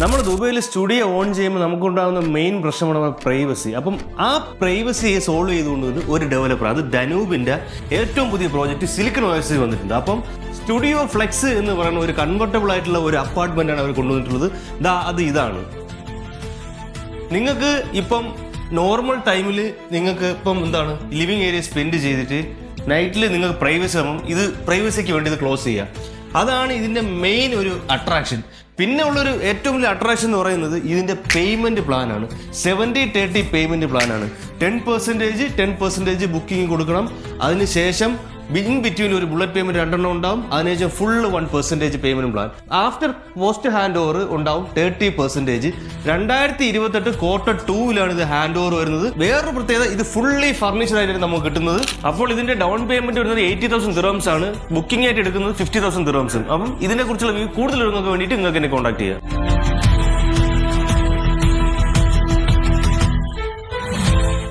നമ്മൾ ദുബൈയിൽ studio on ചെയ്യുമ്പോൾ നമുക്കുണ്ടാകുന്ന മെയിൻ പ്രശ്നമാണ് പ്രൈവസി. അപ്പം ആ പ്രൈവസിയെ സോൾവ് ചെയ്തുകൊണ്ട് ഒരു ഡെവലപ്പർ, അത് ധനൂപിന്റെ ഏറ്റവും പുതിയ പ്രോജക്റ്റ് സിലിക്കൺ ഓയസിൽ വന്നിട്ടുണ്ട്. അപ്പം സ്റ്റുഡിയോ ഫ്ലെക്സ് എന്ന് പറയുന്ന ഒരു കൺവെർട്ടബിൾ ആയിട്ടുള്ള ഒരു അപ്പാർട്ട്മെന്റ് ആണ് അവർ കൊണ്ടുവന്നിട്ടുള്ളത്. അത് ഇതാണ്. നിങ്ങൾക്ക് ഇപ്പം നോർമൽ ടൈമിൽ നിങ്ങൾക്ക് ഇപ്പം എന്താണ് ലിവിങ് ഏരിയ സ്പെൻഡ് ചെയ്തിട്ട് നൈറ്റിൽ നിങ്ങൾക്ക് പ്രൈവസി ആകുമ്പം ഇത് പ്രൈവസിക്ക് വേണ്ടി ഇത് ക്ലോസ് ചെയ്യുക. അതാണ് ഇതിന്റെ മെയിൻ ഒരു അട്രാക്ഷൻ. പിന്നെ ഉള്ളൊരു ഏറ്റവും വലിയ അട്രാക്ഷൻ എന്ന് പറയുന്നത് ഇതിന്റെ പേയ്മെന്റ് പ്ലാൻ ആണ്. 70-30 പേയ്മെന്റ് പ്ലാൻ ആണ്. 10% ബുക്കിംഗ് കൊടുക്കണം. അതിനുശേഷം ഇൻ ബിറ്റ്വീൻ ഒരു ബുള്ളറ്റ് പേയ്മെന്റ് 2 ഉണ്ടാവും. അതിനുശേഷം full 1% payment plan. After post hand over ഉണ്ടാവും 30%. 2028 Q2 ഇത് ഹാൻഡ് ഓവർ വരുന്നത്. വേറൊരു പ്രത്യേകത, ഇത് ഫുള്ളി ഫർണിച്ചർ ആയിട്ട് നമുക്ക് കിട്ടുന്നത്. അപ്പോൾ ഇതിന്റെ ഡൗൺ പേയ്മെന്റ് വരുന്നത് 80,000 ദിർഹംസ് ആണ്. ബുക്കിംഗ് ആയിട്ട് എടുക്കുന്നത് 50,000 ദിർഹംസ്. അപ്പം ഇതിനെ കുറിച്ചുള്ള കൂടുതൽ നിങ്ങൾക്ക് വേണ്ടിയിട്ട് നിങ്ങൾക്ക് എന്നെ കോൺടാക്ട് ചെയ്യാം.